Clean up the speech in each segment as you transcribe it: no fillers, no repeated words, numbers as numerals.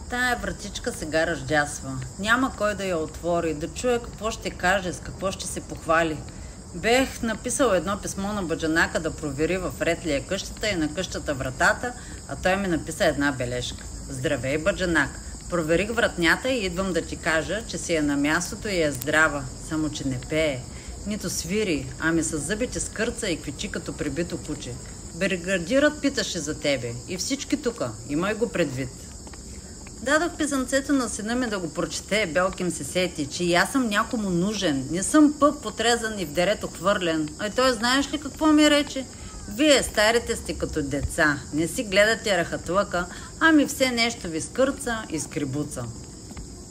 Тая вратичка сега ръждясва. Няма кой да я отвори, да чуе какво ще каже, с какво ще се похвали. Бех написал едно писмо на баджанака да провери в ред ли е къщата и на къщата вратата, а той ми написа една бележка. Здравей, баджанак! Проверих вратнята и идвам да ти кажа, че си е на мястото и е здрава, само че не пее. Нито свири, ами с зъбите скърца и квичи като прибито куче. Бригадирът питаше за тебе и всички тука, имай го предвид. Дадох писъмцето на сина ми да го прочете, Белким се сети, че и аз съм някому нужен. Не съм пъп потрезан и в дерето хвърлен. А той знаеш ли какво ми рече? Вие, старите, сте като деца. Не си гледате рахатлъка, ами все нещо ви скърца и скрибуца.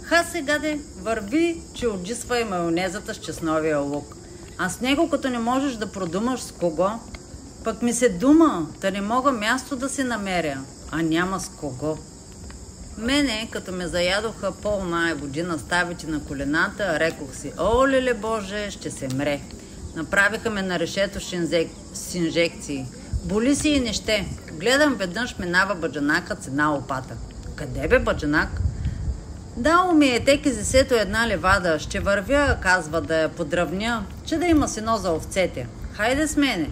Ха сега де, върви, че отжисва и майонезата с чесновия лук. А с него като не можеш да продумаш с кого? Пък ми се дума, да не мога място да си намеря, а няма с кого. Мене, като ме заядоха по-оная година ставите на колената, рекох си, о, леле Боже, ще се мре. Направиха ме на решето с инжекции. Боли си и не ще. Гледам, веднъж минава баджанака с една лопата. Къде бе баджанак? Дало ми е теки зесето една левада. Ще вървя, казва, да я подравня, че да има сено за овцете. Хайде с мене.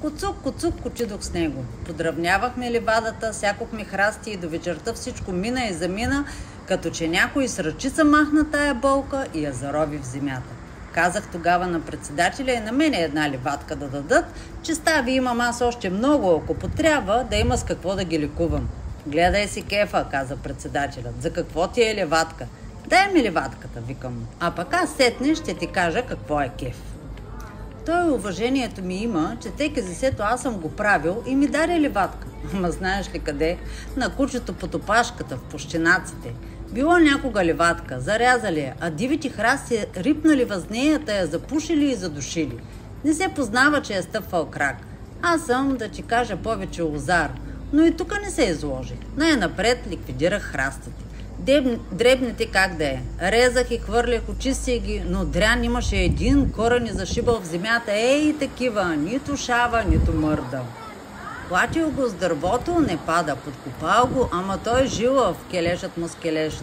Куцук, кочидох с него. Подравнявахме ливадата, сякохме храсти и до вечерта всичко мина и замина, като че някой с ръчица махна тая болка и я зарови в земята. Казах тогава на председателя и на мене една ливадка да дадат, че стави имам аз още много, ако потрябва, да има с какво да ги лекувам. Гледай си кефа, каза председателят. За какво ти е ливадка? Дай ми ливадката, викам. А пък аз сетне ще ти кажа какво е кеф. Той уважението ми има, че теки зесето аз съм го правил и ми даде ливадка. Ама знаеш ли къде? На кучето под опашката, в пущинаците. Било някога ливадка, зарязали я, а дивите храсти рипнали въз нея, я запушили и задушили. Не се познава, че е стъпвал крак. Аз съм, да ти кажа повече, лозар, но и тук не се изложи. Най-напред ликвидирах храстите. Дребните как да е. Резах и хвърлях, очистих ги, но дрян имаше един корен и зашибал в земята. Ей, такива, нито шава, нито мърда. Платил го с дървото, не пада, подкопал го, ама той жила в келешът му с келеш.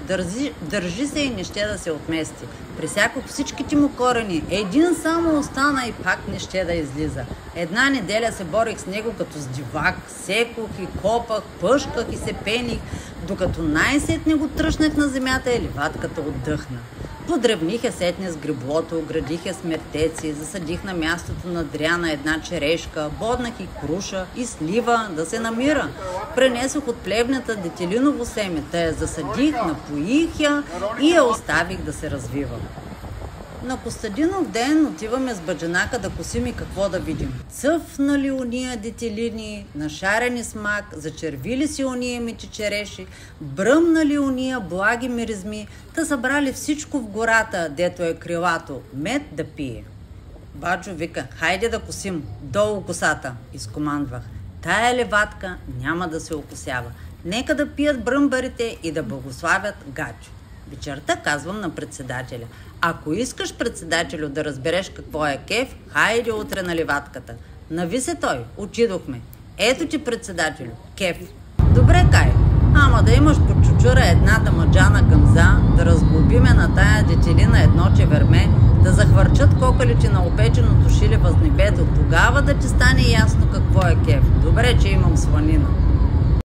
Държи се и не ще да се отмести. Присякох всичките му корени. Един само остана и пак не ще да излиза. Една неделя се борих с него като с дивак. Секох и копах, пъшках и се пених, докато най-сетне го тръщнах на земята и ливадката отдъхна. Подребних я сетне с греблото, оградих я с мертеци, засадих на мястото на дряна една черешка, боднах и круша и слива да се намира. Пренесох от плевнята детелиново семе, я засадих, напоих я и я оставих да се развива. На Костадинов ден отиваме с баджанака да косим и какво да видим. Цъфнали уния детелини, нашарени с мак, зачервили си уния мити череши, бръмнали уния благи миризми, та събрали всичко в гората, дето е крилато, мед да пие. Баджо вика, хайде да косим, долу косата, изкомандвах. Тая левадка няма да се окосява. Нека да пият бръмбарите и да благославят Гачо. Вечерта казвам на председателя, ако искаш, председателю, да разбереш какво е кеф, хайде утре на ливадката. Нави се той, отидохме. Ето ти, председателю, кеф. Добре, Кай, ама да имаш под чучура една дамаджана гъмза, да разглобиме на тая детелина едно чеверме, да захвърчат кокалите на опеченото шиле въз небето, тогава да ти стане ясно какво е кеф. Добре, че имам сланина.